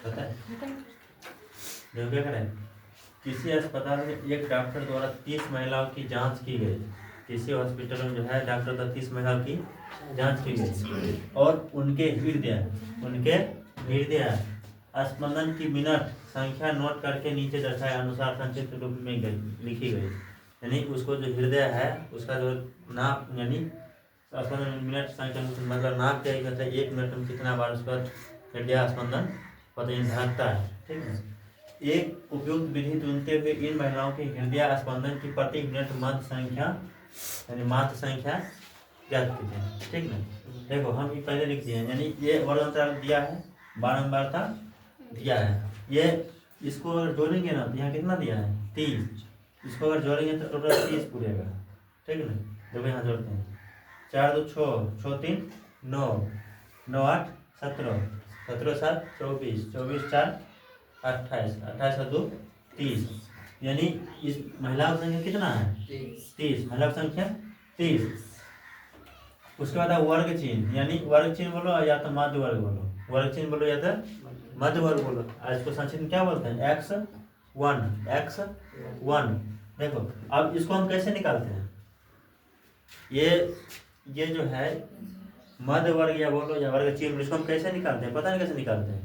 पता है? देखो क्या करें, किसी अस्पताल में एक डॉक्टर द्वारा 30 महिलाओं की जांच की गई। किसी हॉस्पिटल में जो है डॉक्टर द्वारा 30 महिलाओं की जांच की गई और उनके हृदय स्पंदन की मिनट संख्या नोट करके नीचे दर्शाए अनुसार संक्षिप्त रूप में लिखी गई। यानी उसको जो हृदय है उसका जो नाप, यानी स्पंदन मिनट संख्या, मतलब नाप क्या कहता है, 1 मिनट में कितना बार उसका हृदय स्पंदन धड़कता है। ठीक है, एक उपयुक्त विधि चुनते हुए इन महिलाओं के हृदय स्पंदन की प्रति मिनट मात्र संख्या ज्ञात कीजिए। ठीक है, देखो हम ये पहले लिख दिए, यानी ये वर्ग अंतराल दिया है, बारंबारता दिया है, ये इसको अगर जोड़ेंगे ना तो यहाँ कितना दिया है 30, इसको अगर जोड़ेंगे तो टोटल 30 पूरेगा। ठीक है ना, देखो यहाँ जोड़ते हैं, 4 2 6, 6 3 9, 9 8 17, 17 7 24, 24 4 28, 28 2 30, यानी इस महिलाओं की संख्या कितना है 30, महिलाओं की संख्या 30। उसके बाद वर्ग चिन्ह, यानी वर्ग चिन्ह बोलो या तो मध्य वर्ग बोलो, वर्ग चिन्ह बोलो या तो मध्य वर्ग बोलो। आज इसको संक्षिप्त में क्या बोलते हैं, x1। देखो अब इसको हम कैसे निकालते हैं, ये जो है मध्य वर्ग या बोलो या वर्ग चिन्ह, इसको हम कैसे निकालते हैं, पता नहीं कैसे निकालते हैं।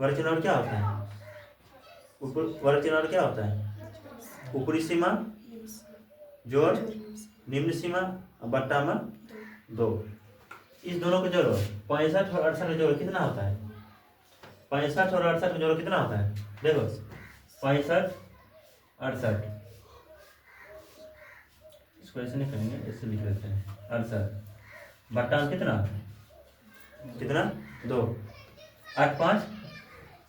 वर्ग चिन्ह और क्या होता है, वर्ग चिन्ह और क्या होता है, ऊपरी सीमा जोड़ निम्न सीमा बट्टा में 2, इस दोनों को जोड़ो, 65 और 68 का जोड़ कितना होता है, 65 और 68 का जोड़ कितना होता है, देखो 65 68, इसको ऐसे नहीं करेंगे, ऐसे लिख लेते हैं 68 बट्टा में कितना 2, 8 5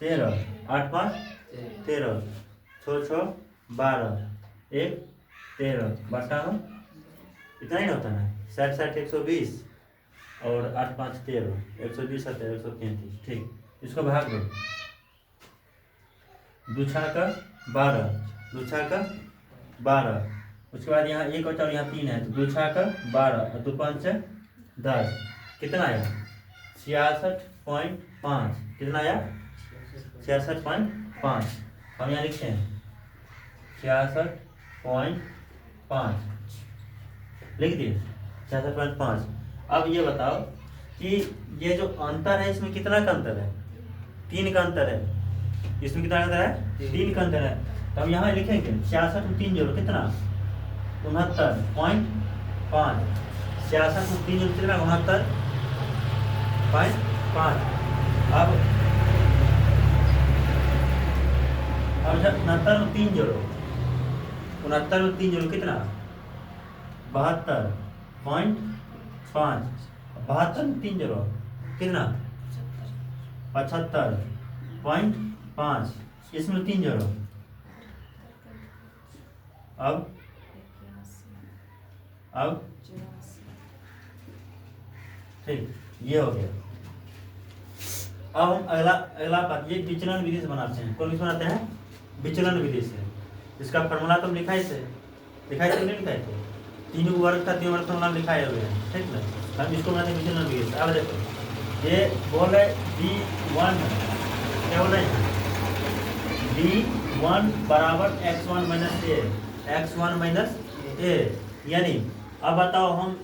13, 8 5 13, 6 6 12, 1 13 बट्टा में इतना ही ना होता है, 60 60 120 और 8 5 13, 120 17 133। ठीक, इसको भाग दो, 2 6 12, 2 6 12, उसके बाद यहाँ 1 बचा और यहाँ 3 है, तो 2 6 12 और 2 5 10, कितना आया 66.5, कितना आया 66.5। हम यहाँ लिखते हैं 66.5, लिख दिए 66.5। अब ये बताओ कि ये जो अंतर है इसमें कितना का अंतर है, 3 का अंतर है, इसमें कितना अंतर है 3 का अंतर है। तो हम यहाँ लिखेंगे 66 में 3 जोड़ो कितना 69.5, 66 में 3 जोड़ो कितना 69.5। अब 69 में 3 जोड़ो, 69 में 3 जोड़ो कितना 72.5, 72 में 3 जोड़ो कितना 75.5, इसमें 3 जोड़ो, अब ठीक, ये हो गया। अब हम अगला बात, ये विचलन विधि से बनाते हैं। कौन बनाते हैं, विचलन विधि से। इसका फॉर्मूला तुम लिखाई थे नहीं लिखाई थे, 3 वर्ग का 3 वर्ग फॉर्मूला लिखाए हुए हैं। ठीक ना, हम इसको बनाते हैं विचलन विधि से। अब देखो ये बोल रहे D1, क्या बोल रहे हैं D1 बराबर x1 माइनस a, यानी अब बताओ हम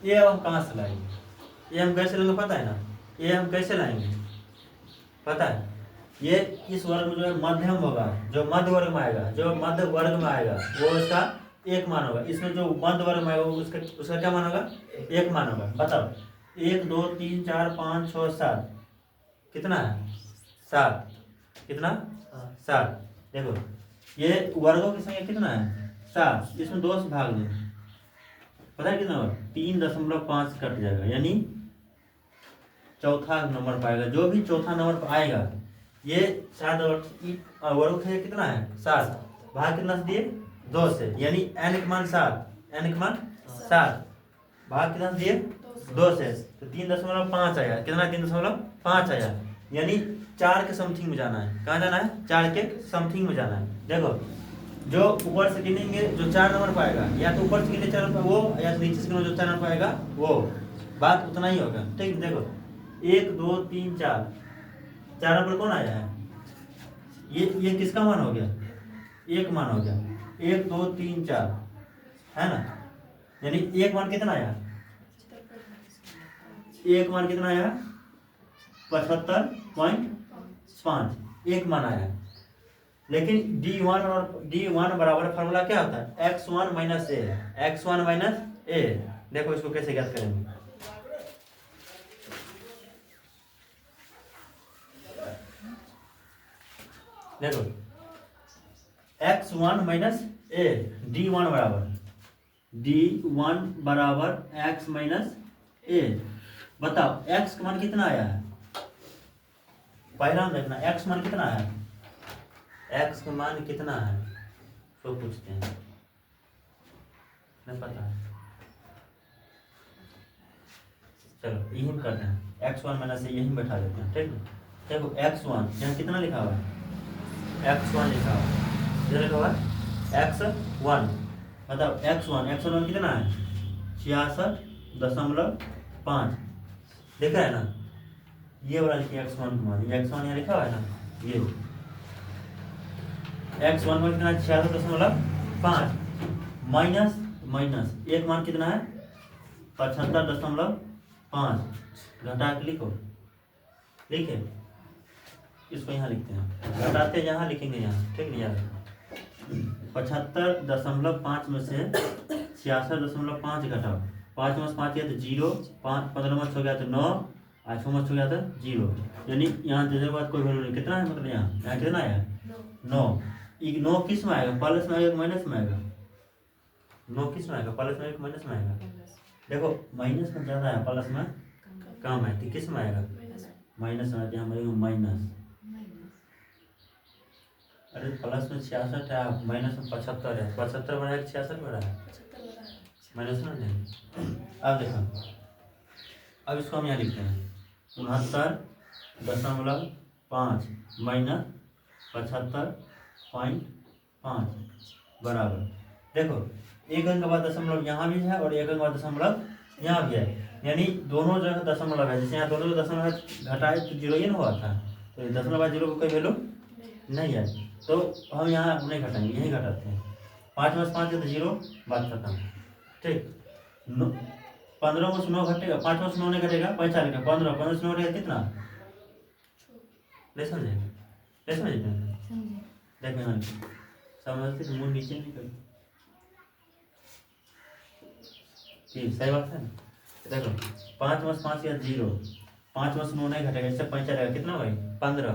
ये हम कहाँ से लाएंगे, ये हम कैसे लेंगे पता है ना, ये हम कैसे लाएंगे पता है, ये इस वर्ग में जो है मध्यम होगा, जो मध्य वर्ग में आएगा, वो उसका 1 मान होगा। इसमें जो मध्य वर्ग में आएगा उसका क्या मान होगा 1 मान होगा। बताओ 1 2 3 4 5 6 7, कितना है 7, कितना 7। देखो ये वर्गों की संख्या कितना है 7, इसमें 2 से भाग दो, पता है कितना होगा 3.5 कट जाएगा, यानी चौथा नंबर पाएगा। जो भी चौथा नंबर आएगा ये 7 वर्ग कितना है 7, भाग कितना से दिए 2 से, यानी n का मान 7, भाग कितना से दिए 2 से, तो 3.5 आया, कितना 3.5 आया, यानी 4 के समथिंग में जाना है। कहाँ जाना है 4 के समथिंग में जाना है। देखो जो ऊपर से गिनेंगे जो 4 नंबर पाएगा, या तो ऊपर से गिने 4 नंबर वो, या तो नीचे से गिने जो 4 नंबर पाएगा वो, बात उतना ही होगा। ठीक, देखो 1 2 3 4 4 नंबर कौन आया है? ये किसका मान हो गया? 1 मान हो गया। 1 2 3 4 है ना, यानी एक मान कितना आया? एक मान कितना आया? 75.5 एक मान आया। लेकिन D1 और D1 बराबर फार्मूला क्या होता है? x1 माइनस ए, x1 माइनस ए। देखो इसको कैसे ज्ञात करेंगे। देखो x1 माइनस ए, D1 बराबर x माइनस ए। बताओ x का मान कितना आया है? पहला हम देखना x मान कितना है, x का मान कितना है तो पूछते हैं, नहीं पता है। चलो यही करते हैं, x1 माइनस से यही बैठा देते हैं, ठीक है। देखो x1 यहाँ कितना लिखा हुआ है? x1 लिखा हुआ है, इधर लिखा हुआ है x1। बताओ x1 कितना है? 66.5। देख रहा है ना, ये वाला लिखिए x1 का मान, ये x1 यहाँ लिखा हुआ है ना, ये x1 मान कितना है? 66.5 माइनस एक मान कितना है? 75.5। घटा के लिखो, लिखे इसको यहाँ लिखते हैं, घटाते यहाँ लिखेंगे यहाँ, ठीक नहीं यार। 75.5 में से 66.5 घटाओ, 5 में 5 गया तो 0, 15 में हो गया तो 9, 8 में हो गया तो 0, यानी यहाँ देने के बाद कोई वैल्यू नहीं। कितना है मतलब यहाँ कितना आया? 9। 9 किस में आएगा? प्लस में आएगा माइनस में आएगा? 9 किस में आएगा? प्लस में आएगा माइनस में आएगा? देखो माइनस में ज़्यादा है, प्लस में कम है, तो किस में आएगा? माइनस में। यहाँ आएगा माइनस। अरे प्लस में 66 है, माइनस में 75 है। 75 बड़ा है 66 बड़ा है? माइनस में नहीं। अब देखो, अब इसको हम यहाँ लिखते हैं 69.5 माइनस 75.5 बराबर। देखो एक अंक के बाद दशमलव यहाँ भी है और एक अंक के बाद दशमलव यहाँ भी है, यानी दोनों जगह दशमलव है। जैसे यहाँ दोनों दशमलव घटाए तो 0 ही ना हुआ था, तो दशमलव बाद 0 को कोई वैल्यू नहीं है, तो हम यहाँ नहीं घटाएंगे, यही घटाते हैं। 5 में 5 है तो 0, बात खत्म, ठीक। 15 में 9 घटेगा, 5 में 9 नहीं घटेगा, 45 का 15 से 9 घटेगा कितना? ले समझे, ले समझे देखो यहाँ समझते तो मुँह नीचे नहीं करते, ठीक सही बात है। देखो 5 में 5 या 0, 5 में 9 नहीं घटेगा, इससे 5 रहेगा कितना भाई? 15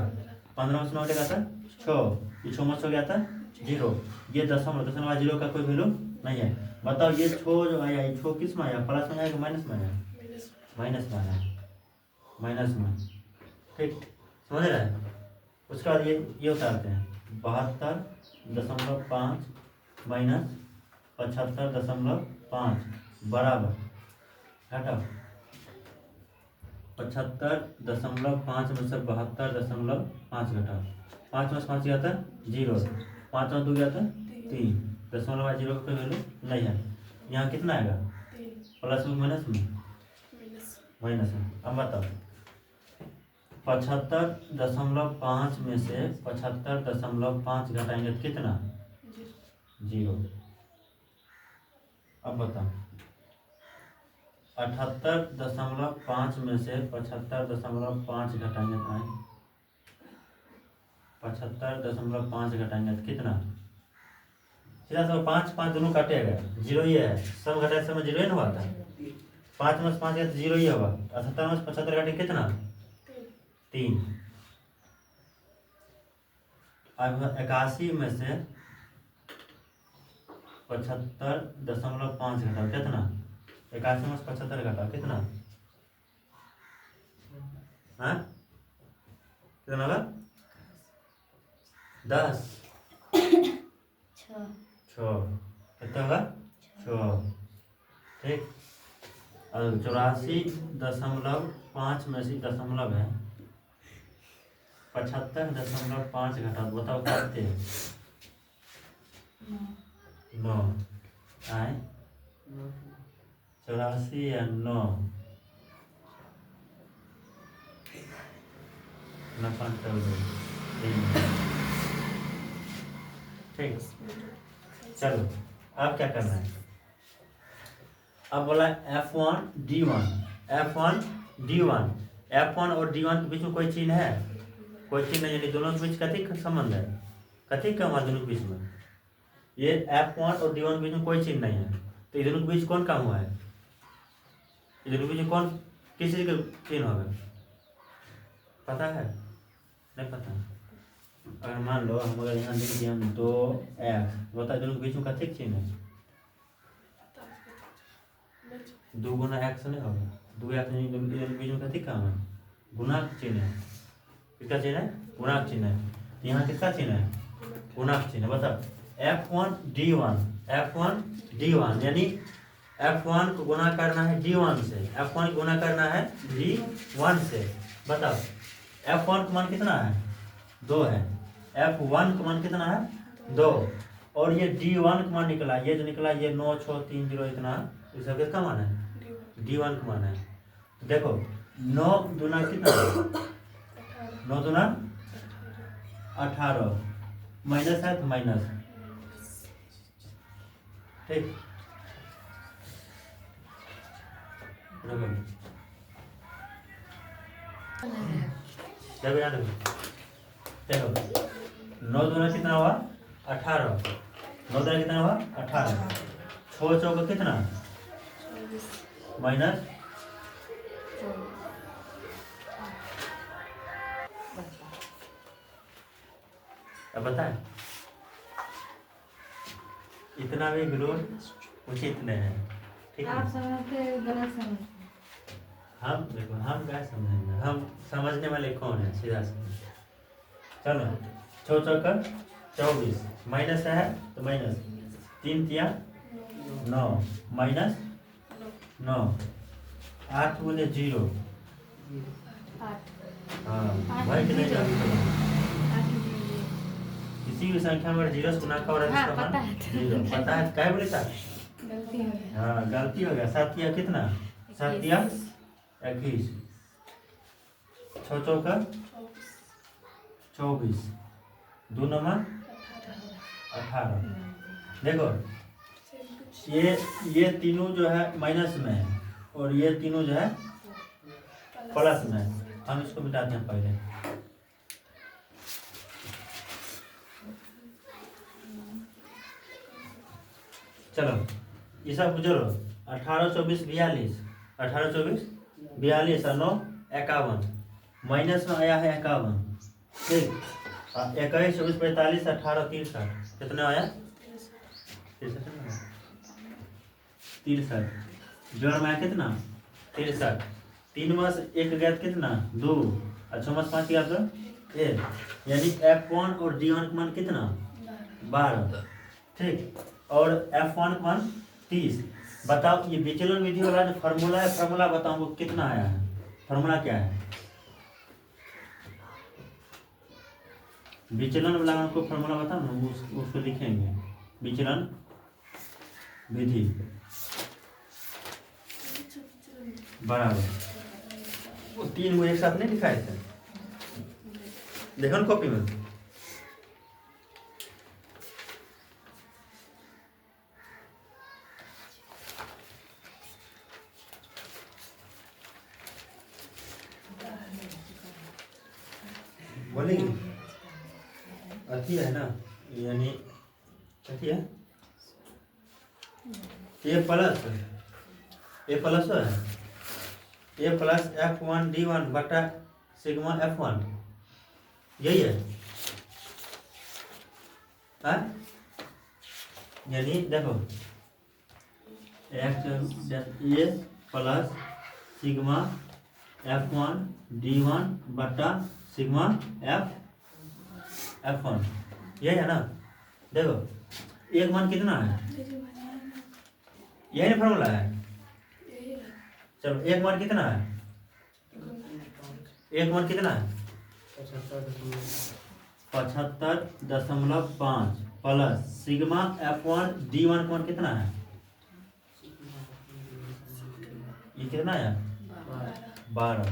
में 9 घटेगा था 6, ये 6 में 6 गया था 0, ये दशमलव 0 का कोई वैल्यू नहीं है। बताओ ये छो जो आया, ये छो किस में आया? प्लस में आया कि माइनस में आया? माइनस में आया, माइनस में, ठीक समझ रहे हैं। उसके बाद ये उतारते हैं 72.5 माइनस 75.5 बराबर, घटाओ 75.5 में से 72.5 घटाओ, 5 में 5 गया था 0, 5 में 2 गया था 3, दशमलव 0 का कोई वैल्यू नहीं है। यहाँ कितना आएगा? प्लस में माइनस में? माइनस में। अब बताओ 75.5 में से 75.5 घटाएंगे तो कितना? 0। अब बताओ 78.5 में से 75.5 घटाएंगे तो 75.5 घटाएंगे तो कितना? सीधा सब 5 5 दोनों काटेगा, 0 ही है, सब घटाए समय 0 ही ना हुआ था। 5 में 5 गया तो 0 ही होगा। 78 में 75 घटे कितना? 3। अब 81 में से 75.5 घटाओ कितना? 81 में 75 घटाओ कितना? हाँ कितना होगा? 10 6 कितना होगा? 6, ठीक। और 84.5 में से दशमलव है 75.5 घटाओ, बताओ कितने? 9 आए 84 या 9 ना 5 कर दो। ठीक, चलो अब क्या करना है। अब बोला F1D1 F1D1 F1 और D1 के बीच में कोई चिन्ह है, कोई चिन्ह नहीं, यानी दोनों के बीच कथी का संबंध है, कथी का हमारे दोनों के बीच में, ये F1 और D1 के बीच में कोई चिन्ह नहीं है, तो ये दोनों के बीच कौन काम हुआ है, ये दोनों के बीच में कौन किस चीज का चिन्ह होगा, पता है, नहीं पता। अगर मान लो हम अगर यहाँ लिख दिए हम 2F, बता दोनों के बीच में कथी चिन्ह है, 2 गुना x नहीं होगा, 2x नहीं, दोनों के बीच में कथी काम है, गुणाक चिन्ह है, किसका चिन्ह है, गुणाक चिन्ह है, यहाँ किसका चिन्ह है, गुणाक चिन्ह। बताओ F1D1 यानी F1 को गुना करना है D1 से, F1 को गुना करना है D1 से। बताओ F1 का मान कितना है, 2 है, F1 का मान कितना है 2, और ये D1 का मान निकला, ये जो निकला ये 9630 इतना, इस सब किसका मान है, D1 का मान है। तो देखो 9 दूना कितना, 9 दूना 18, माइनस है तो माइनस, ठीक, देखो याद देखो 9 दूना कितना हुआ 18, 9 दूना कितना हुआ 18, 6 चौका कितना माइनस, अब बताए इतना भी ग्रोथ उचित नहीं है, ठीक है, आप समझते गलत समझते, हम देखो हम क्या समझेंगे, हम समझने वाले कौन है, सीधा समझ। चलो 6 चौका 24, माइनस है तो माइनस, 3 तिया 9, माइनस 9, 8 गुने 0, 8 हाँ भाई कितने जाते किसी भी संख्या में जीरो से गुना का हो रहा है, हाँ, पता है। जीरो, पता है क्या बोले था, गलती हो गया, हाँ गलती हो गया, 7 तिया कितना, 7 तिया 21, 6 चौका 24, 2 9 18। देखो ये तीनों जो है माइनस में है और ये तीनों जो है प्लस में है, हम इसको मिटाते हैं पहले। चलो ये सब जोड़ो, 18 24 42, 18 24 42 और 9 51, माइनस में आया है 51, ठीक, 21 24 45 18 63, कितना आया 63, जोड़ में आया कितना 63, 3 मास 1 गया कितना 2, और 6 मास 5 गया तो 1, यानी F1 और D1 का मान कितना 12, ठीक, और F1 का मान 30। बताओ ये विचलन विधि वाला जो फार्मूला है, फार्मूला बताओ वो कितना आया है, फार्मूला क्या है, विचलन वाला हमको फार्मूला बताओ ना, उसको लिखेंगे, विचलन विधि बराबर, वो 3 को एक साथ नहीं लिखाए थे, देखो ना कॉपी में, बोलेंगे अथी है ना, यानी अथी है ए प्लस है, ए प्लस F1D1 बटा सिग्मा F1, यही है, यानी देखो ए प्लस सिग्मा F1D1 बटा सिग्मा F1, यही है ना। देखो एक मान कितना है, यही ना फॉर्मूला है, चलो एक मान कितना है, एक मान कितना है 75.5 प्लस सिग्मा F1D1 मान कितना है, ये कितना है 12,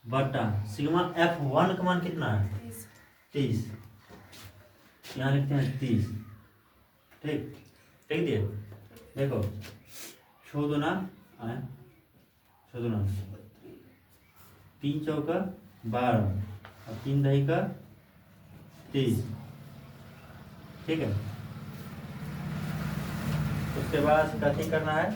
बटा सिग्मा F1 का मान कितना है 30। यहाँ लिखते हैं 30। ठीक ठीक दिए। देखो छो दूना 3 चौका 12 और 3 दही का 30। ठीक है। उसके बाद कथी करना है,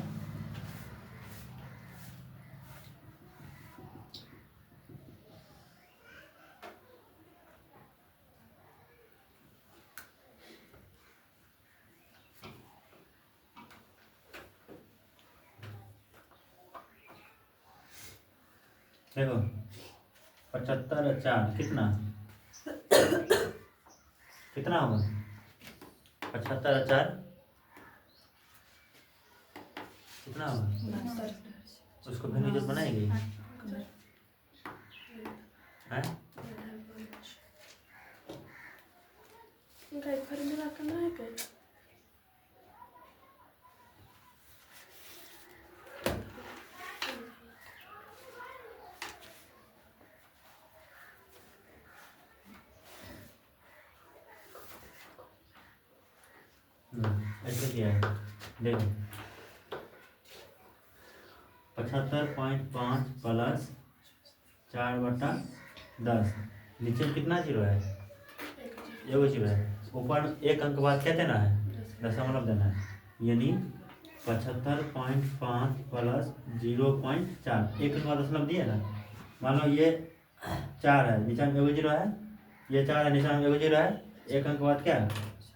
देखो 75 और 4 कितना कितना होगा 75 और 4 कितना होगा, उसको भिन्न जब बनाएंगे हैं? फॉर्मूला करना है क्या? ऐसे किया है। देखो 75.5 प्लस 4/10 नीचे कितना जीरो है, एगो जीरो है, ऊपर एक अंक बाद क्या देना है, दशमलव देना है, यानी 75.5 प्लस 0.4 एक अंक बाद दशमलव दिए ना। मान लो ये 4 है, नीचे में एगो जीरो है, ये 4 है, नीचे में एगो जीरो है, एक अंक बाद क्या है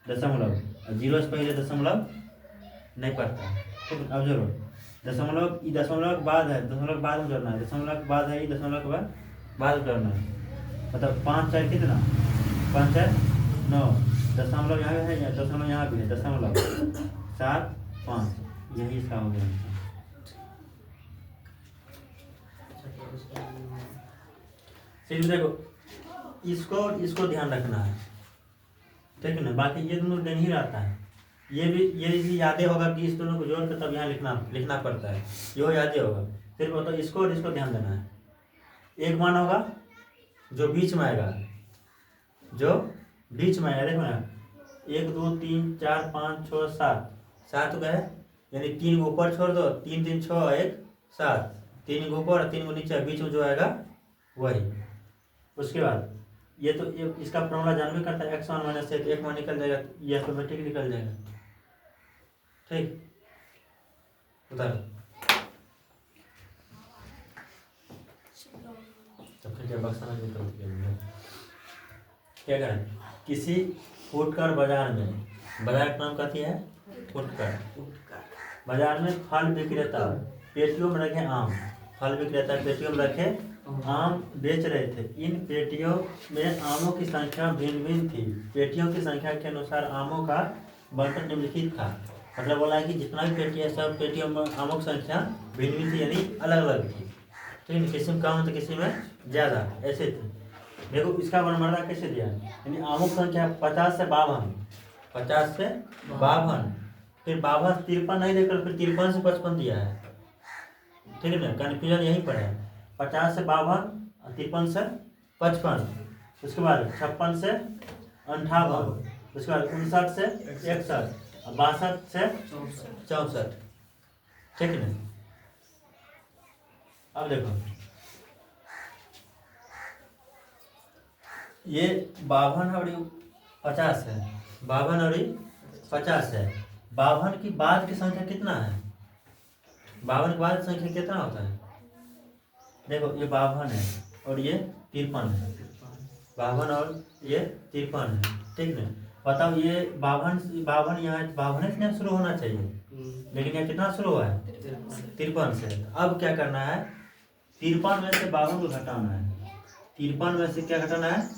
दशमलव, और जीरो से पहले दशमलव नहीं पड़ता है। ठीक, अब जोड़ो दशमलव, ये दशमलव के बाद है, दशमलव के बाद में जोड़ना है, दशमलव के बाद है, ये दशमलव के बाद में जोड़ना है। मतलब 5 4 कितना, 5 4 9, दशमलव यहाँ है, दशमलव यहाँ भी है, दशमलव 7 5, यही इसका हो गया। सिर्फ देखो इसको ध्यान रखना है, ठीक है ना। बाकी ये दोनों दिन ही रहता है, ये भी यादें होगा कि इस दोनों को जोड़ कर तब यहाँ लिखना पड़ता है, ये यादें होगा। सिर्फ तो इसको और इसको ध्यान देना है। एक मान होगा जो बीच में आएगा, जो बीच में आएगा, देखो ना 1 2 3 4 5 6 7 गए, यानी 3 को ऊपर छोड़ दो, 3 3 6 1 7, 3 को ऊपर और 3 को नीचे, बीच में जो आएगा वही। उसके बाद ये तो इसका फॉर्मूला जानवे करता है, x1 - 1 एक मान निकल जाएगा, ये ऑटोमेटिक निकल जाएगा। ठीक, उधर तब फिर क्या बक्सा में क्या करें, किसी फुटकर बाजार में, बाजार का नाम कहती है फुटकर, बाजार में फल विक्रेता पेटियों में रखे आम, फल विक्रेता पेटियों में रखे आम बेच रहे थे। इन पेटियों में आमों की संख्या भिन्न भिन्न थी। पेटियों की संख्या के अनुसार आमों का बंटन निम्नलिखित था। मतलब बोला है कि जितना भी पेटी है सब पेटियों में आमों की संख्या भिन्न भिन्न थी, यानी अलग अलग थी। ठीक है, किसी में कम तो किसी में ज़्यादा, ऐसे थी। देखो इसका वर्णमाला कैसे दिया है, यानी आमों की संख्या 50 से 52, 50 से 52, फिर 52 से 53 नहीं देकर फिर 53 से 55 दिया है। ठीक है ना, कन्फ्यूजन यहीं पर है। 50 से 52, 53 से 55, उसके बाद 56 से 58, उसके बाद 59 से 61, 62 से 64। ठीक है ना। अब देखो ये 52 और 50 है, 52 और 50 है। 52 की बाद की संख्या कितना है, 52 के बाद की संख्या कितना होता है, देखो ये 52 है और ये 53 है, 52 और ये 53 है। ठीक है, बताओ ये 52 यहाँ 52 से शुरू होना चाहिए, लेकिन ये कितना शुरू हुआ है 53 से। अब क्या करना है, 53 में से 52 को घटाना है, 53 में से क्या घटाना है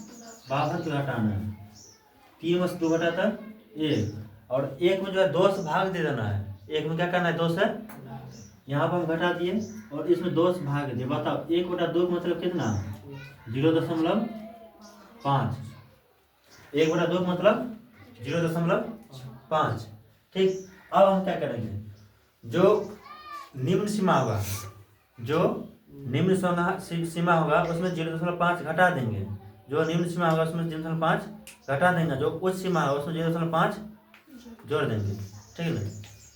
52 को घटाना है। 3 में से 2 घटाता 1, और 1 में जो है 2 से भाग दे देना है। 1 में क्या करना है 2 से, यहाँ पर हम घटा दिए और इसमें 2 से भाग दिए। बताओ 1/2 का मतलब कितना, 0.5, 1/2 का मतलब 0.5। ठीक, अब हम क्या करेंगे, जो निम्न सीमा होगा, जो निम्न सीमा होगा उसमें 0.5 घटा देंगे। जो निम्न सीमा होगा उसमें 0.5 घटा देंगे, जो उच्च सीमा होगा उसमें 0.5 जोड़ देंगे। ठीक है ना।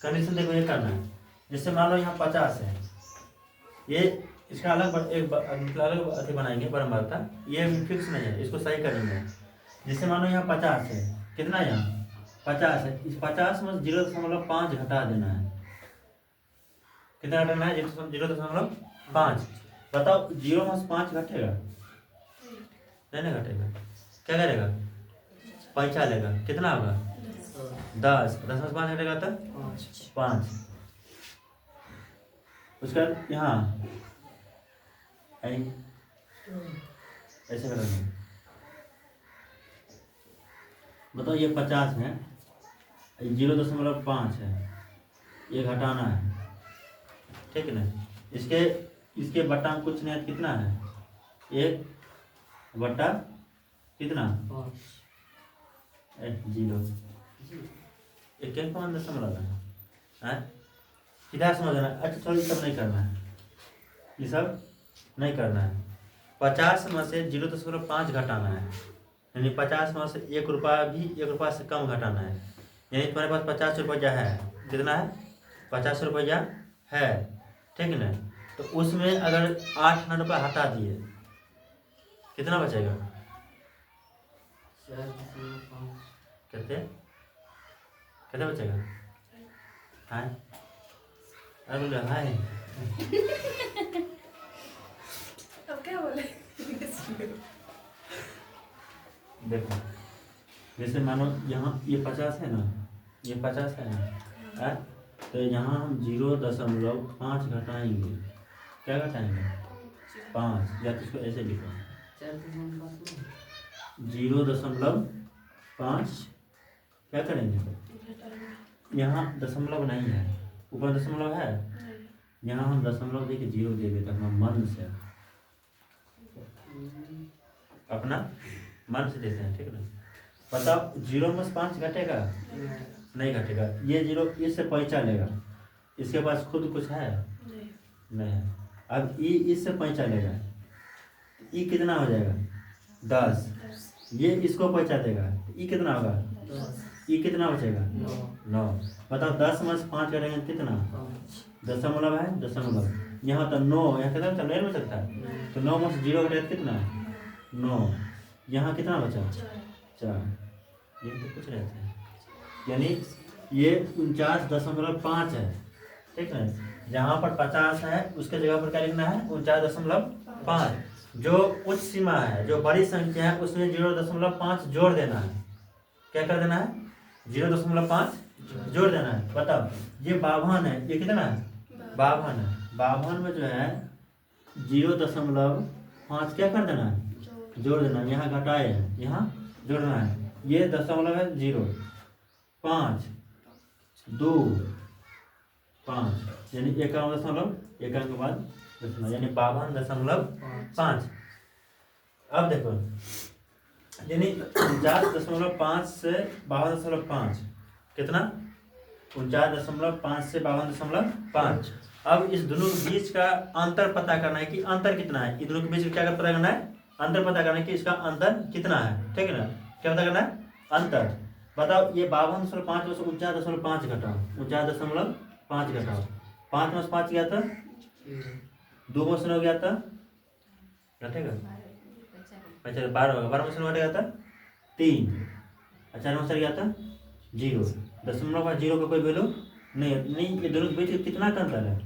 कंडीशन देखो ये करना है। जैसे मान लो यहाँ 50 है, ये इसका अलग एक अलग अथी बनाएंगे बराबर, ये फिक्स नहीं है, इसको सही करेंगे। जैसे मान लो यहाँ 50 है, कितना यहाँ 50 है, इस 50 में 0.5 घटा देना है। कितना घटाना है? 0.5। बताओ 0 में 5 घटेगा? नहीं ना घटेगा। क्या करेगा? पैसा लेगा। कितना होगा? 10 में 5 घटेगा तो 5। उसके बाद यहाँ ऐसे करेंगे। बताओ ये 50 है, 0.5 है, ये घटाना है। ठीक है ना। इसके बट्टा में कुछ नहीं है, कितना है? 1 बट्टा कितना? 0। ये क्या कौन दशमलव है? सीधा समझना। अच्छा थोड़ी सब नहीं करना है, ये सब नहीं करना है। 50 में से 0.5 घटाना है, यानी 50 में से 1 रुपया भी 1 रुपया से कम घटाना है। यानी तुम्हारे पास 50 रुपया है, कितना है? 50 रुपया है। ठीक है ना। तो उसमें अगर 8 रुपया हटा दिए, कितना बचेगा? कितने बचेगा? हाँ अरे बोले हाय। अब क्या बोले? देखो जैसे मानो यहाँ ये 50 है ना, ये 50 है ना, है? तो यहाँ हम 0.5 घटाएंगे। क्या घटाएंगे? 5, या तो इसको ऐसे लिखो 0.5। क्या करेंगे? यहाँ दशमलव नहीं है, ऊपर दशमलव है, यहाँ हम दशमलव देके 0 दे देते अपना मन से, अपना मन से देते हैं। ठीक है ना। बताओ 0 में 5 घटेगा? नहीं घटेगा। ये 0 इससे पैंचा लेगा, इसके पास खुद कुछ है? नहीं है। अब ये इससे पैंचा लेगा, ये कितना हो जाएगा? 10। ये इसको पैंचा देगा, ये कितना होगा? ये कितना बचेगा? 9। बताओ 10 में 5 करेंगे कितना? दशमलव है, दशमलव यहाँ तो 9, यहाँ कितना बचा? नहीं बच सकता है। तो 9 में से 0 घटेगा कितना? 9। यहाँ कितना बचा? 4। ये तो कुछ रहता है, यानी ये 49.5 है। ठीक है। जहाँ पर 50 है उसके जगह पर क्या लिखना है? 49.5। जो उच्च सीमा है, जो बड़ी संख्या है, उसमें 0.5 जोड़ देना है। क्या कर देना है? 0.5 जोड़ देना है। बताओ ये 52 है, ये कितना है? 52 है। 52 में जो है 0.5 क्या कर देना है? जोड़ देना है। यहाँ घटाए हैं, यहाँ जोड़ना है। ये दशमलव है 0, 5, 2, 5, यानी 51 के बाद दशमलव, यानी 52.5। अब देखो यानी 49.5 से 52.5 कितना? 49.5 से 52.5। अब इस दोनों के बीच का अंतर पता करना है कि अंतर कितना है। इन दोनों के बीच का क्या पता करना है? अंतर पता करना है कि इसका अंतर कितना है। ठीक है ना। क्या पता करना है? अंतर। बताओ ये 52.5 में से 49.5 घटाओ, 49.5 घटाओ। 5 में से 5 गया था, 2 में से 9 गया था, घटेगा? अच्छा 12 होगा। 12 में से 9 घटेगा था 3, 4 में से गया था 0। दशमलव का 0 का कोई वैल्यू नहीं। ये दोनों के बीच कितना का अंतर है?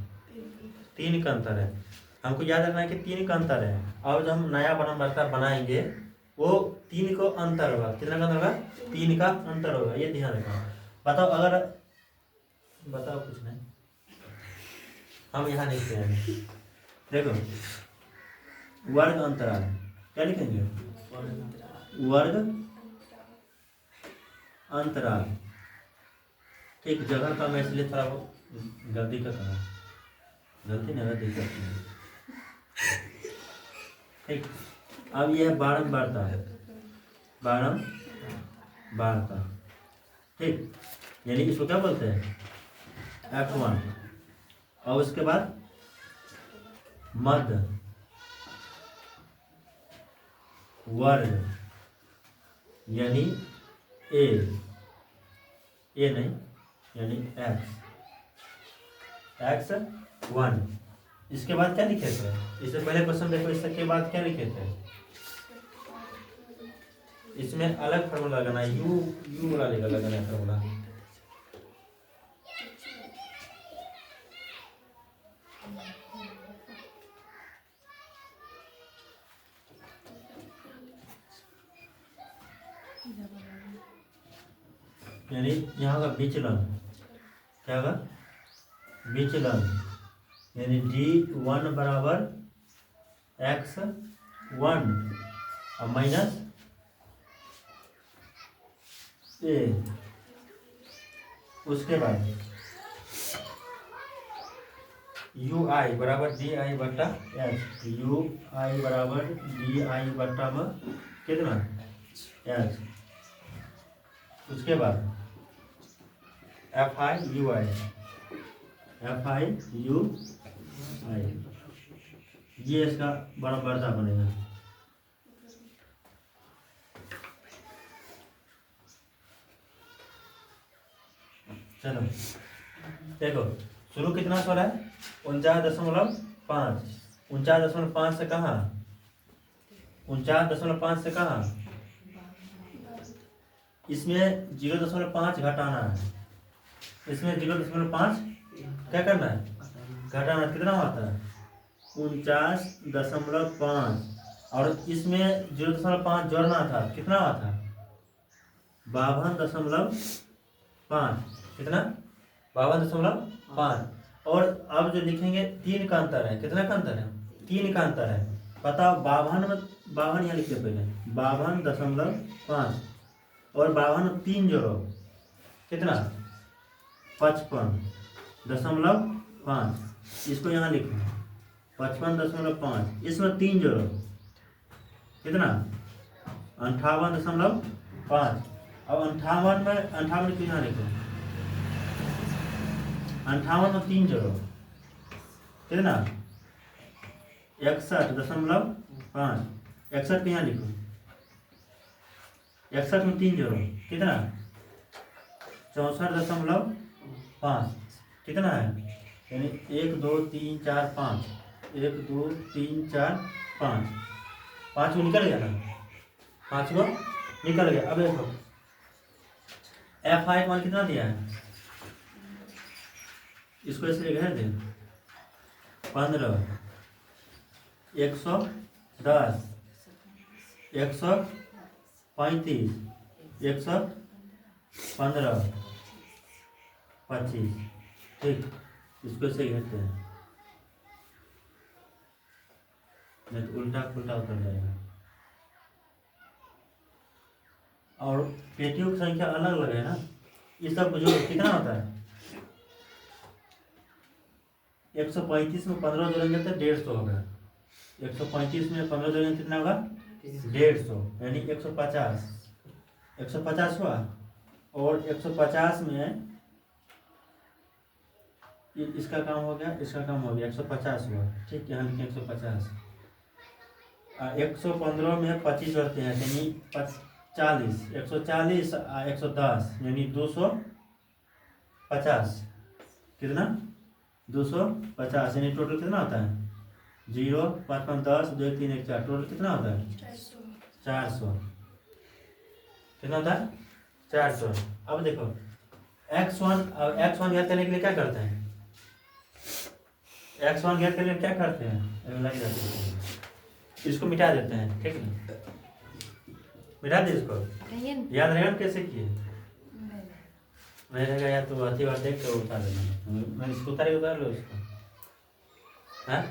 3 का अंतर है। हमको याद रखना है कि 3 का अंतर है। अब जब हम नया बड़ा बनाएंगे वो 3 को अंतर होगा। कितना का अंतर होगा? 3 का अंतर होगा, ये ध्यान रखना। बताओ अगर बताओ कुछ नहीं, हम यहाँ लिखते हैं। देखो वर्ग अंतराल क्या लिखेंगे? वर्ग अंतराल। ठीक, जगह का मैं इसलिए थोड़ा गलती करता हूँ, गलती नहीं दिक्कत नहीं। ठीक, अब यह बारंबारता है, बारंबारता। ठीक, यानी इसको क्या बोलते हैं? F1। और उसके बाद मध्य वर्ग यानी ए नहीं यानी एक्स 1। इसके बाद क्या लिखे थे? इससे पहले क्वेश्चन देखो, इसके बाद क्या लिखे थे? इसमें अलग फार्मूला लगाना है, यू वाला लगाना है फार्मूला। यानी यहाँ का विचलन क्या होगा? विचलन यानी D1 बराबर x1 और माइनस ए। उसके बाद UI बराबर DI बट्टा एच। UI बराबर DI बट्टा में कितना? एच। उसके बाद FI/UI ये इसका बड़ा बढ़ता बनेगा। चलो देखो शुरू कितना सो रहा है? 49.5। 49.5 से कहाँ? 49.5 से कहाँ? इसमें 0.5 घटाना है। इसमें 0.5 क्या करना है? घटाना। कितना आता है? 49.5 और इसमें 0.5 जोड़ना था। कितना आता? 52.5। कितना? 52.5। और अब जो लिखेंगे 3 का अंतर है। कितना का अंतर है? 3 का अंतर है। बताओ 52 में 52 यहाँ लिखते पहले 52.5 और 52 में 3 जोड़ो कितना? 55.5। इसको यहाँ लिखो 55.5। इसमें 3 जोड़ो कितना? 58.5। अब 58 क्यों यहाँ लिखो? 58 में 3 जोड़ो कितना? 61.5। 61 यहाँ लिखो। 61 में 3 जोड़ो कितना? 64.5। कितना है? यानी 1 2 3 4 5। 1 2 3 4 5। 5 को निकल गया ना? 5 को निकल गया। अब देखो FI मान कितना दिया है? इसको ऐसे लिखा है 15 110 135 115 25। ठीक, इसको ऐसे घेरते हैं नहीं तो उल्टा पुल्टा उतर जाएगा। और पेटियों की संख्या अलग अलग है ना। ये सब जो कितना होता है? 135 में 15 जोड़ेंगे तो 150 होगा। 135 में 15 जोड़ेंगे कितना होगा? 150 यानी 150। 150 हुआ। और 150 में इसका काम हो गया, इसका काम हो गया, 150 हुआ। ठीक, यहाँ लिखें 150। 115 में 25 जोड़ते हैं यानी 40। 140 110 यानी 250। कितना? 250 यानी टोटल कितना होता है? 0 5 5 10 2 1 3 1 4। टोटल कितना होता है? 400। कितना होता है? 400। अब देखो x1 ज्ञात करने के लिए क्या करते हैं? x1 ज्ञात करने के लिए क्या करते हैं? इसको मिटा देते हैं। ठीक है, मिटा दे इसको। याद रहेगा कैसे किए? नहीं रहेगा या तो आती बार देख के उतार देना। मैं इसको उतार लो इसको। हाँ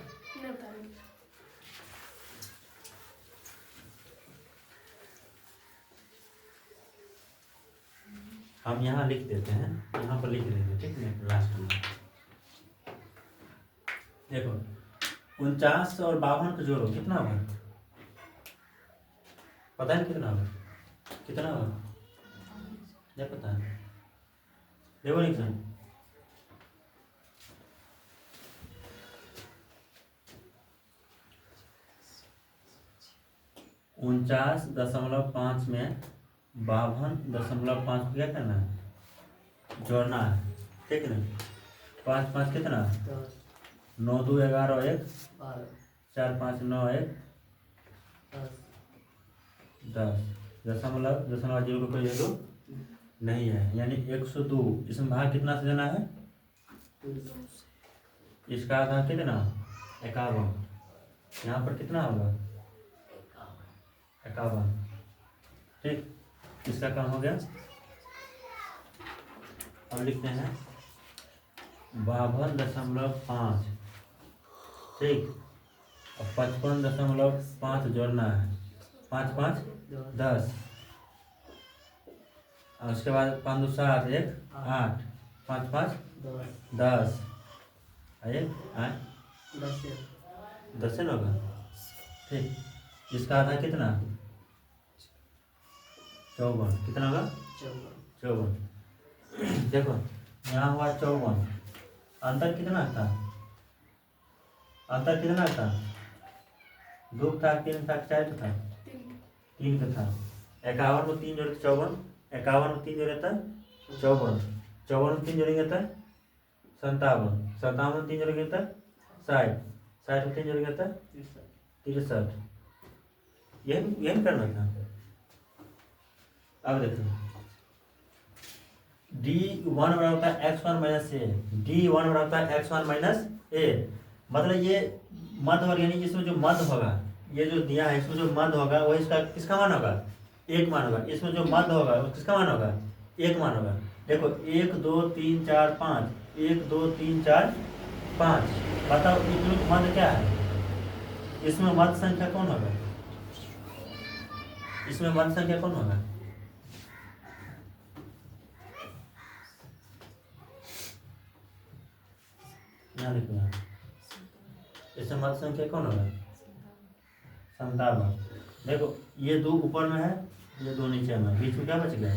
हम यहाँ लिख देते हैं, यहाँ पर लिख देंगे। ठीक है, लास्ट में देखो 49 और 52 को जोड़ो कितना होगा? पता है कितना होगा? कितना होगा? क्या पता है? देखो निकसन 49.5 में 52.5 को क्या करना है, जोड़ना है, ठीक है ना। 5 5 कितना, 9 2 11 1 4 5 9 1 10। दशमलव 0 कोई जगह नहीं है, यानी 102। इसमें भाग कितना से देना है, इसका आधा कितना 51। यहाँ पर कितना होगा 51, ठीक। इसका काम हो गया। अब लिखते हैं 52.5, ठीक। और 55.5 जोड़ना है, 5 5 10। और उसके बाद 5 2 7 1 8 5 5 10 1 8 10 से होगा, ठीक। इसका आधा कितना 54, कितना होगा 54। देखो यहाँ हुआ 54, अंतर कितना था, अंतर कितना था, 2 था 3 था 4 था, 3 का था। 51 में 3 जोड़े 54, 51 में 3 जोड़े था 54, 54 में 3 जोड़ेंगे था 57, 57 में 3 जोड़ेंगे था 60, 60 में 3 जोड़ेंगे था 63। यही करना था। अब देखो D1 बराबर है x1 माइनस ए, D1 बराबर है x1 माइनस ए। मतलब ये मध्य वर्ग, यानी इसमें जो मध्य होगा, ये जो दिया है इसमें जो मध्य होगा वो इसका किसका मान होगा, 1 मान होगा। इसमें जो मध्य होगा वो किसका मान होगा, 1 मान होगा। देखो 1 2 3 4 5, 1 2 3 4 5। बताओ इसमें मध्य क्या है, इसमें मध्य संख्या कौन होगा, इसमें मध्य संख्या कौन होगा, यहाँ देखो, यहाँ इसमें मध्य संख्या कौन होगा 57। देखो ये 2 ऊपर में है, ये 2 नीचे में, बीच में क्या बच गया,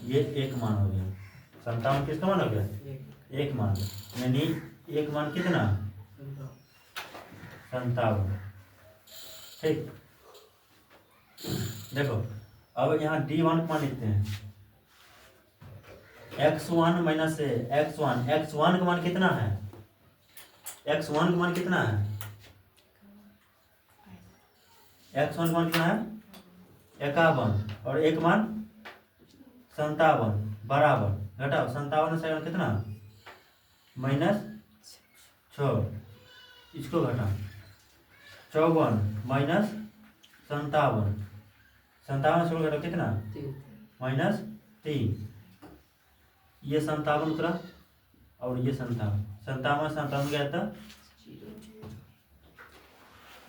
ये 1 मान हो गया। 57 किसका मान हो गया, 1 मान, यानी 1 मान कितना 57, ठीक। देखो अब यहाँ D1 मान लिखते हैं, x1 माइनस ए, x1 का मान कितना है, x1 का मान कितना है, x1 का मान कितना है 51, और 1 मान 57 बराबर, घटाओ 57 से कितना -6, इसको घटाओ 54 माइनस 57, 57 से घटाओ कितना -3, ये 57 उतरा और ये 57, 57 गया था,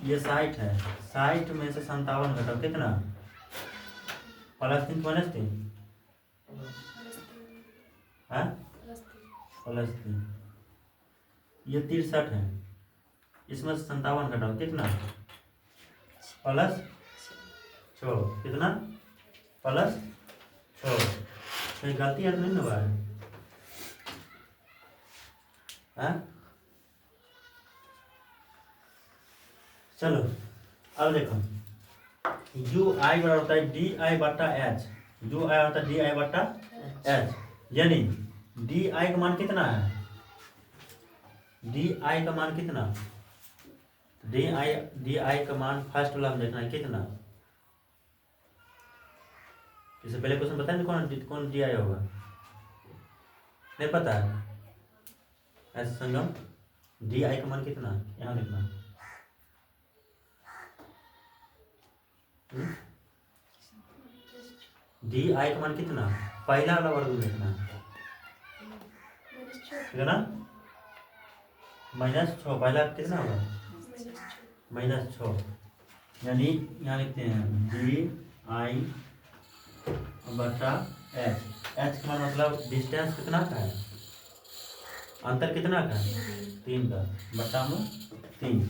ये 60 है, 60 में से 57 घटाओ कितना +3 -3 है, +3। ये 63 है, इसमें से 57 घटाओ कितना +6, कितना +6। कोई गलती है तो नहीं ना हुआ है। चलो अब देखो UI बराबर होता है DI/H, UI होता है DI/H, यानी DI का मान कितना है, DI का मान कितना, DI का मान फर्स्ट वाला हम देखना है कितना। इससे पहले क्वेश्चन बताए ना कौन DI होगा, नहीं पता है, ऐसे संगम DI का मान कितना, यहाँ देखना DI का मान कितना, पहला वाला वर्ग में देखना ठीक है ना, -6, पहला कितना होगा -6, यानी यहाँ लिखते हैं DI/H, H का मतलब डिस्टेंस कितना का है, अंतर कितना का है 3 का, बटा में 3।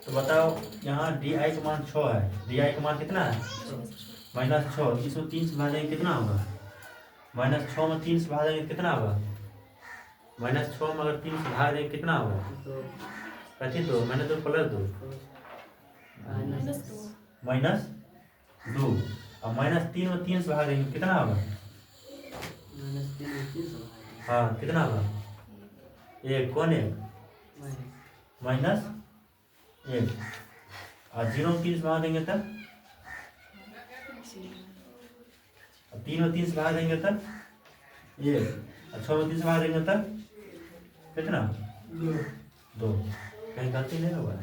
तो बताओ यहाँ DI का मान 6 है, DI का मान कितना है -6, इसमें 3 से भागेंगे कितना होगा, -6 में 3 से भागेंगे कितना होगा, -6 में अगर 3 से भाग देंगे कितना होगा, कथी 2 -2 +2 माइनस 2। अब -3 में 3 से भाग देंगे कितना होगा? हाँ कितना होगा? 1। कौन 1? -1। और 0 में 3 से भाग देंगे तब 3 में 3 से भाग देंगे तब 1। और 6 में 3 से भाग देंगे तब कितना? 2। कहीं गलती नहीं होगा?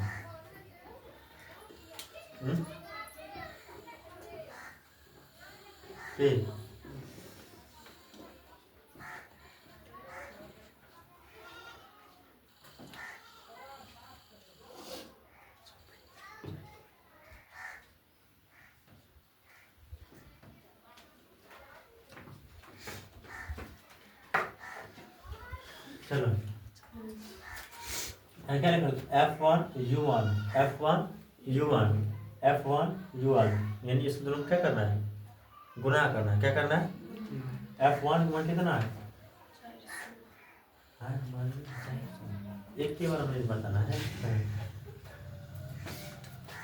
ठीक। चलो क्या लिखो? F1 U1 यानी इस दोनों को क्या करना है? गुना करना है। क्या करना है? F1 का मान कितना है? एक के बारे में बताना है।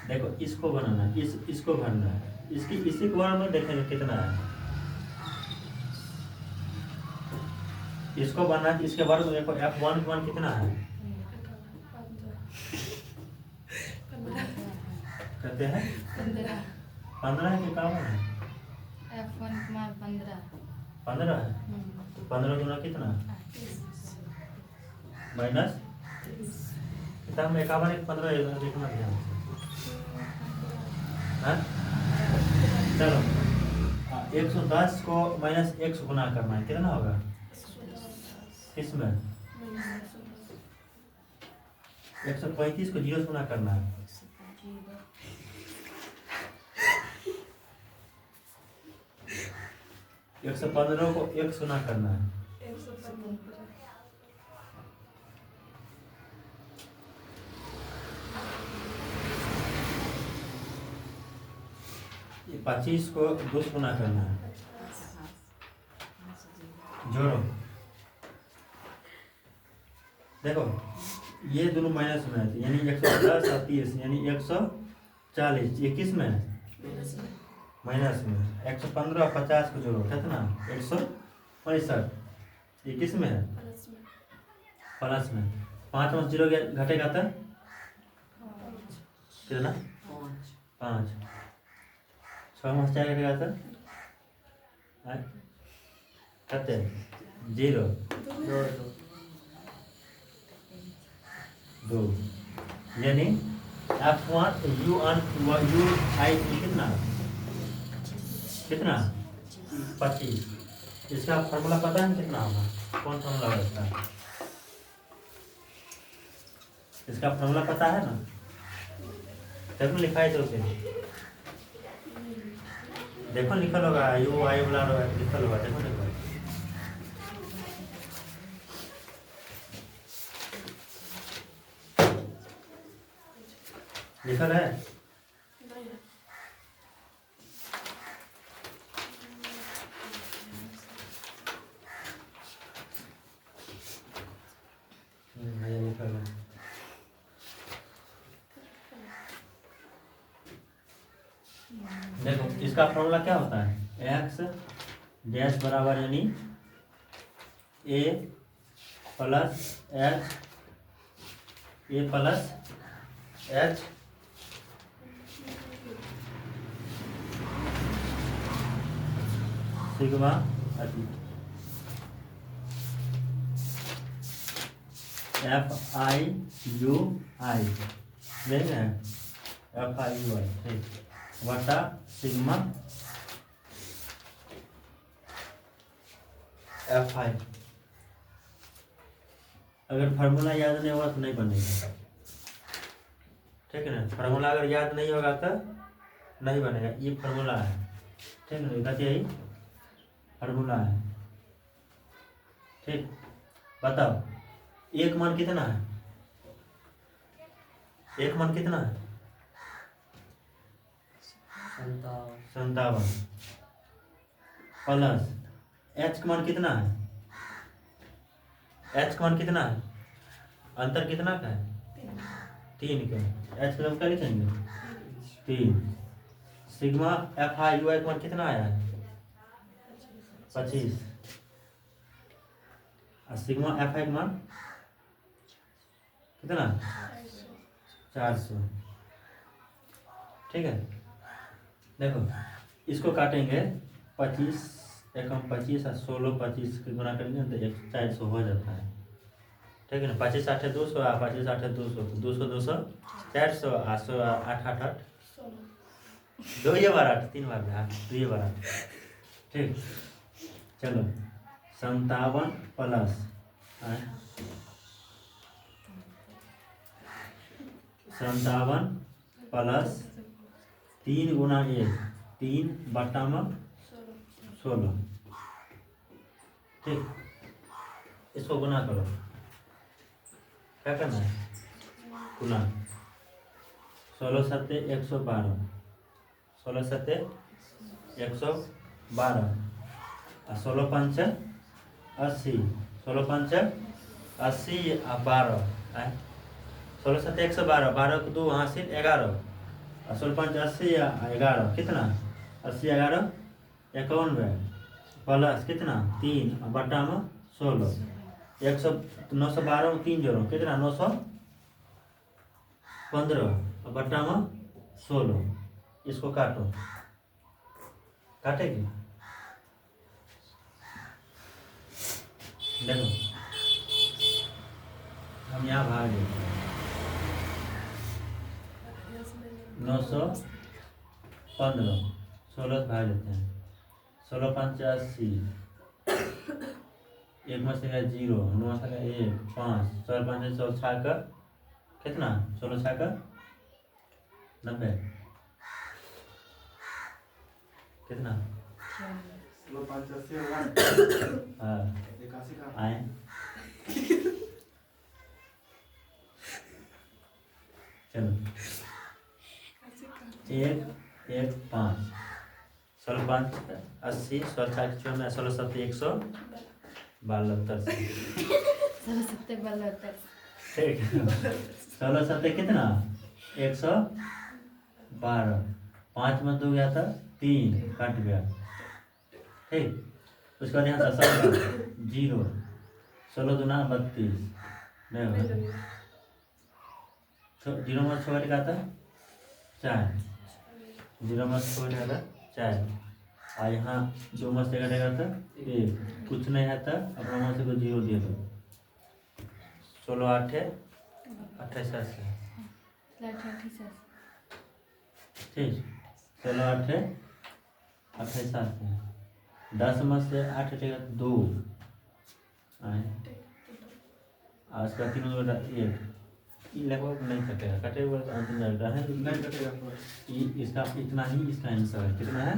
देखो इसको बनाना है, इसको भरना है, इसी के बारे में देखेंगे कितना है। इसको बनना है, इसके बारे में देखो F1 का मान कितना है? कहते हैं 15 है कि कम है? F1 कुमार 15 है। तो 15 गुना कितना? माइनस कितना में 51 15 लिखना ध्यान से। चलो 110 को -1 गुना करना है कितना होगा? किसमें? 135 को 0 से गुना करना है। 115 को 1 से गुना करना है। 25 को 2 से गुना करना है। जोड़ो देखो ये दोनों माइनस में है यानी 110 और 30 यानी 140। ये किस में है? माइनस में। 115 और 50 को जोड़ो कितना? 165। ये किस में है? प्लस में। 5 में 0 घटेगा तो कितना? 5। 6 में 4 घटेगा तो कितने? 0 2 यानी F1 UI कितना 25। इसका फॉर्मूला पता है कितना होगा? कौन फॉर्मूला है इसका? इसका फॉर्मूला पता है ना? तब में लिखा है तो उसे देखो लिखल होगा UI वाला लिखल होगा। देखो देखो लिखल है। लिखल है। देखो इसका फॉर्मूला क्या होता है? x डैश बराबर यानी a plus h sigma FIUI नहीं है FIUI ठीक बटा सिग्मा FI। अगर फार्मूला याद नहीं होगा तो नहीं बनेगा। ठीक है ना? फार्मूला अगर याद नहीं होगा तो नहीं बनेगा। ये फार्मूला है ठीक है ना? यही फार्मूला है ठीक। बताओ एक मान कितना है? एक मान कितना है? 57 प्लस h का मान कितना है? h का मान कितना है? अंतर कितना का है? 3 का। h का क्या लिखेंगे? 3 सिग्मा एफ आई यू आई का मान कितना आया है 25 और सिग्मा एफ आई का मान कितना 400। ठीक है, देखो इसको काटेंगे 25 एकम 25 और 16 25 के गुना करेंगे तो 400 हो जाता है। ठीक है ना, 25 8 200 और 25 8 200 तो 200 200 400 800 8 8 8 दो ये बार 8 3 बार 8 2 ये बार 8। ठीक, चलो 57 प्लस 57 प्लस 3 गुना 1 3 बट्टा में 16। ठीक, इसको गुना करो, क्या करना है गुना 16 सत्ते 112 16 सत्ते 112 और 16 पंच 80 16 पंच 80 और 12 है 16 सत्ते 112 12 को 2 हासिल 11 और 16 पंच 80 और 11 कितना 80 11 91 प्लस कितना 3 और बट्टा में 16 100 912 में 3 जोड़ो कितना 915 और बट्टा में 16। इसको काटो, काटेगी देखो हम यहाँ भाग 915 16 भाग लेते हैं 16 5 80 एक में से 0 9 से 1 5 16 5 16 का कितना 16 का 90 कितना हाँ आए चलो 1 1 5 16 5 80 16 4 14 16 7 172 ठीक 16 7 कितना 112 5 में 2 गया था 3 कट गया। ठीक, उसके बाद यहाँ से 0 16 दूना 32 नहीं होगा 0 में 6 का था 4 0 में 6 का था 4 और यहाँ 2 में से कटेगा था 1 कुछ नहीं है था अपना में से को 0 दिए दो 16 8 28 ठीक 16 8 28 10 में से 8 हटेगा 2 और उसका 3 बटा 1 लगभग नहीं कटेगा कटेगा तो अंतिम जाएगा है नहीं कटेगा इसका इतना ही इसका आंसर है कितना है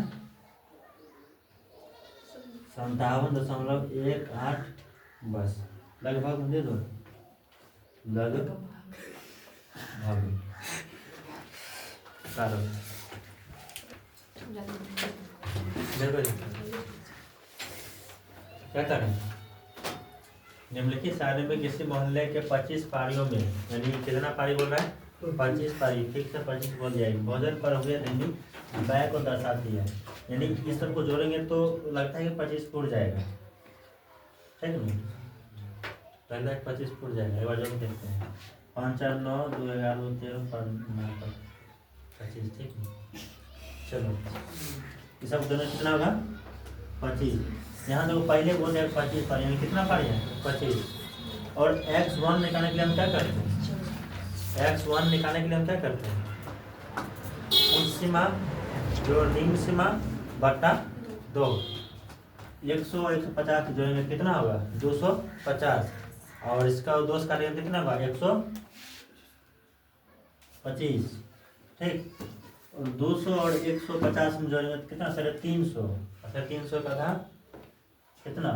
57.18 बस लगभग दे दो लगभग कारण क्या करें निम्नलिखित सारणी में किसी मोहल्ले के 25 पारियों में यानी कितना पारी बोल रहा है 25 पारी ठीक से 25 बोल जाएगी भोजन पर हुए दैनिक व्यय को दर्शाती है यानी इस सब को जोड़ेंगे तो लगता है कि 25 फुट जाएगा। ठीक है लगता है 25 फुट जाएगा एक बार जो देखते हैं 5 4 9 2 11 2 13 25 ठीक है। चलो ये सब दोनों कितना होगा 25 यहाँ देखो पहले बोल रहे 25 पारी यानी कितना पारी है 25 और x1 निकालने के लिए हम क्या करते हैं x1 निकालने के लिए हम क्या करते हैं उच्च सीमा जो निम्न सीमा बटा 2 100 और 150 जोड़ेंगे कितना होगा 250 और इसका 2 से काटेंगे कितना होगा 125 ठीक और 200 और 150 में जोड़ेंगे कितना 350 350 का था कितना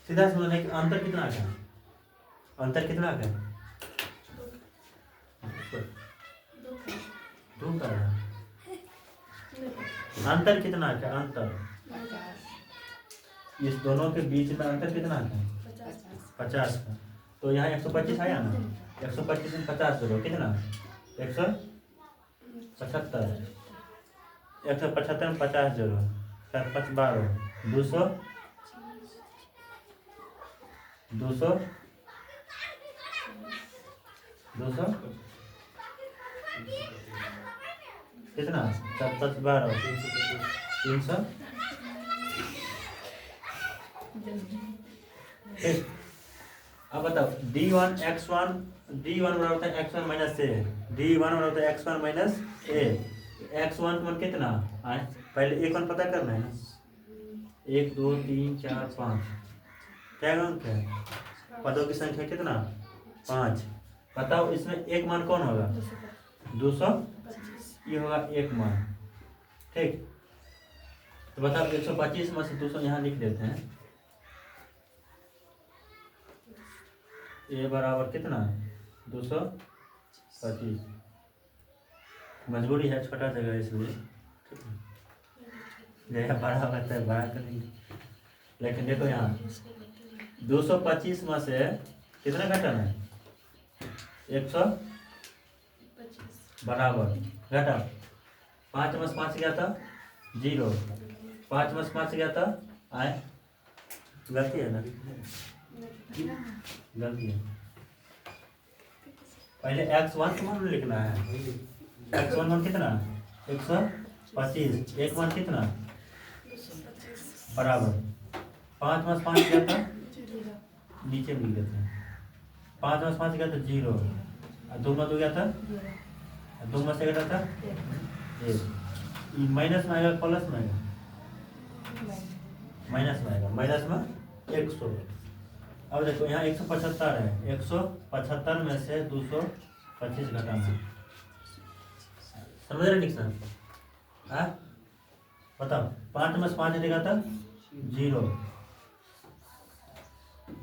सीधा समझने अंतर कितना है अंतर कितना है 2 का अंतर कितना है अंतर इस दोनों के बीच में अंतर कितना है 50 का तो यहाँ 125 आया ना 125 में 50 जोड़ो कितना 175 175 में 50 जोड़ो, 7 5 12, 200, 200, 200 कितना, 7 5 12, 300। ठीक, अब बताओ D1 x1, D1 बराबर है x1 माइनस ए, D1 बराबर है x1 माइनस ए। x1 मान कितना आए, पहले एक मान पता करना है ना, 1 2 3 4 5, क्या अंक है, पदों की संख्या कितना, 5। बताओ इसमें एक मान कौन होगा, 200, ये होगा एक मान। ठीक, तो बताओ 125 में से 200 यहाँ लिख देते हैं। ए बराबर कितना, 225, मजबूरी है छोटा जगह इसलिए, जगह बड़ा होता है बड़ा करेंगे। लेकिन देखो यहाँ 225 में से कितना घटाना है, 100 बराबर घटा, 5 में से 5 गया था 0, 5 में से 5 गया था आए, गलती है ना, गलती है। पहले x1 मान लिखना है, x1 मान कितना, 125, एक मान कितना बराबर, 5 में से 5 गया था, नीचे लिख देते हैं, 5 में से 5 गया था 0, 2 में 2 गया था, 2 में से गया था 1, माइनस में आएगा प्लस में आएगा, माइनस में आएगा, माइनस में 100। अब देखो यहाँ 175 है, 175 में से 225 घटाना, समझ रहे डिक्शन, हाँ बताओ, 5 में से 5 देगा था 0,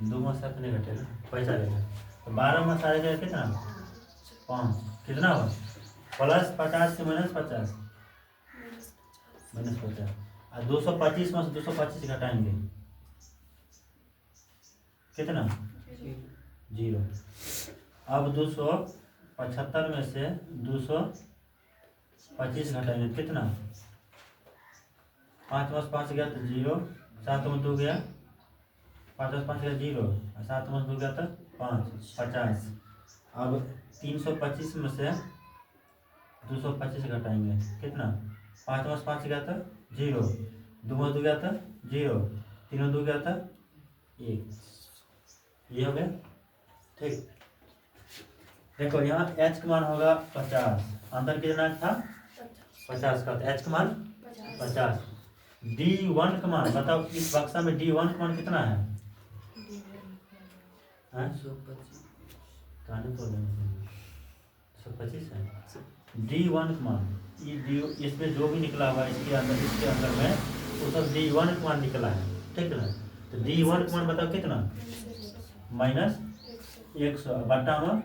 2 में से नहीं घटेगा, पैसा देगा, तो 12 में से आएगा कितना, 5, कितना हुआ, प्लस 50 से माइनस 50, माइनस 50, और 225 में से 225 घटाएंगे कितना, 0। अब 275 में से 225 घटाएंगे कितना, 5 में से 5 गया तो 0, 7 में 2 गया, 5 में 5 गया 0, 7 में 2 गया तो 5, 50। अब 325 में से 225 घटाएंगे कितना, 5 में से 5 गया था 0, 2 में 2 गया था 0, 3 में 2 गया था 1, ये हो गया। ठीक, देखो यहाँ h का मान होगा 50, अंदर कितना था 50 का, तो h का मान 50। D1 का मान बताओ, इस बक्सा में D1 का मान कितना है, 125 है, D1 का मान, इसमें जो भी निकला हुआ इसके अंदर में वो सब D1 का मान निकला है, ठीक है ना। तो D1 का मान बताओ कितना, माइनस 100 बट्टा में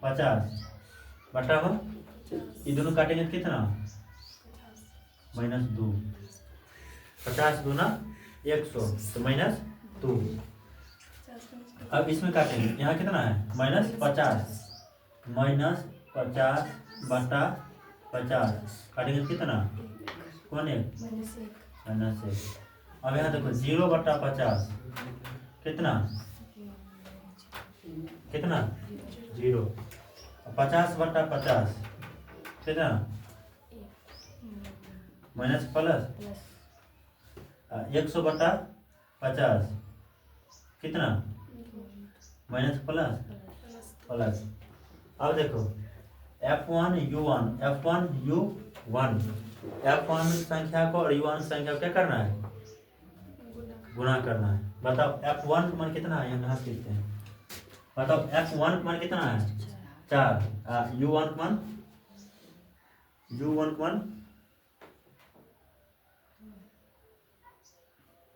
50, बट्टा में ये दोनों काटेंगे कितना, -2, 50 दूना 100 तो -2। अब इसमें काटेंगे, यहाँ कितना है -50, -50 बट्टा 50 काटेंगे कितना, कौन है -1। अब यहाँ देखो 0 बट्टा 50 कितना, कितना 0, 50 बट्टा 50 कितना, माइनस प्लस, 100 बट्टा 50 कितना, माइनस प्लस। अब देखो F1 U1 F1 संख्या को और U1 संख्या को क्या करना है, गुणा करना है। बताओ F1 का मान कितना है, यहाँ लिखते हैं, बताओ F1 का मान कितना है 4, U1 का मान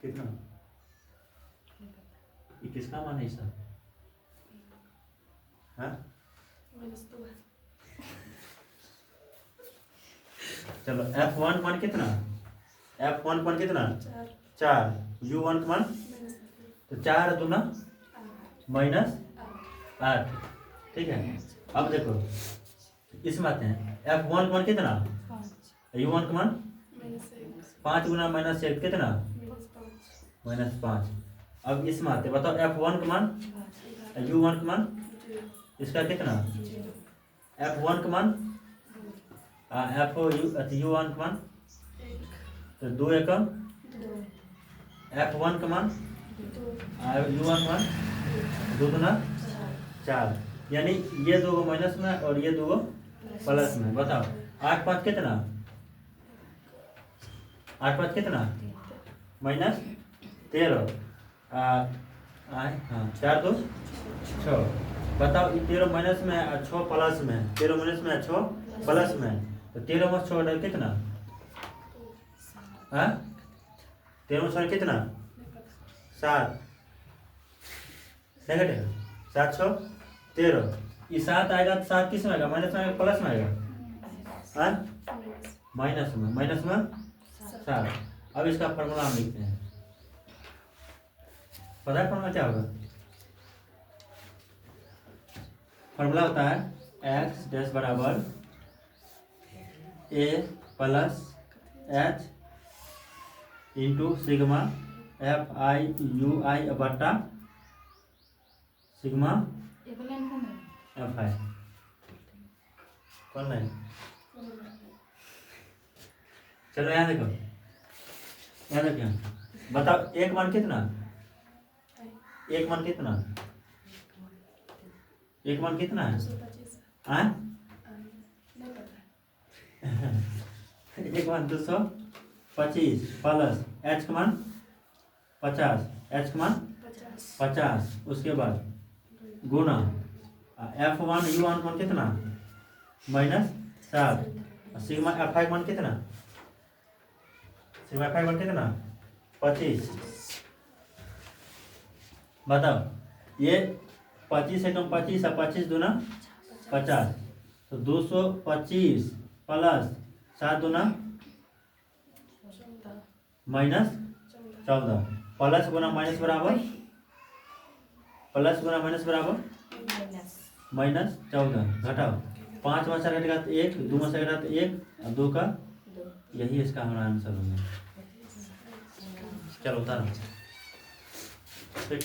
कितना, ये किसका मान है सर, हाँ चलो F1 मान कितना, F1 मान कितना 4, U1 मान तो 4 दूना -8, ठीक है। अब देखो इसमें आते हैं, F1 मान कितना, U1 मान 5 गुना -1 कितना? -5। अब इसमें आते बताओ F1 का मान U1 का मान इसका कितना? F1 का मान U1 का मान तो 2 एकम F1 का मान U1 का मान 2 गुना 4, यानी ये 2 माइनस में और ये 2 प्लस में। बताओ 8 5 कितना? 8 5 कितना? -13। हाँ 4 2 6। बताओ ये 13 माइनस में 6 प्लस में, 13 माइनस में 6 प्लस में, तो 13 में 6 डल कितना? हाँ 13 में 6 कितना? 7 नेगेटिव 7 6 13। ये 7 आएगा तो 7 किस में आएगा? माइनस में आएगा प्लस में आएगा? हाँ माइनस में 7। अब इसका फॉर्मूला हम लिखते हैं। पता है फॉर्मूला क्या होगा? फॉर्मूला होता है x डैश बराबर a plus h into sigma FI/UI बटा सिग्मा FI। कौन लाइन? चलो यहाँ देखो, यहाँ देखो। बताओ एक मान कितना? एक मान कितना? एक मान कितना है? एक मान 225 प्लस h का मान 50, h का मान 50। उसके बाद गुना F1 U1 मान कितना? -7। सिग्मा FI मान कितना? सिग्मा FI मान कितना? 25। बताओ ये 25 एकम 25 और 25 दूना 50, तो 225 प्लस 7 दूना -14। प्लस गुना माइनस बराबर प्लस गुना माइनस बराबर -14। घटाओ 5 में 4 घटेगा तो 1, 2 में 4 घटेगा तो 1 और 2 का, यही इसका हमारा आंसर होगा। चलो उतारो। ठीक।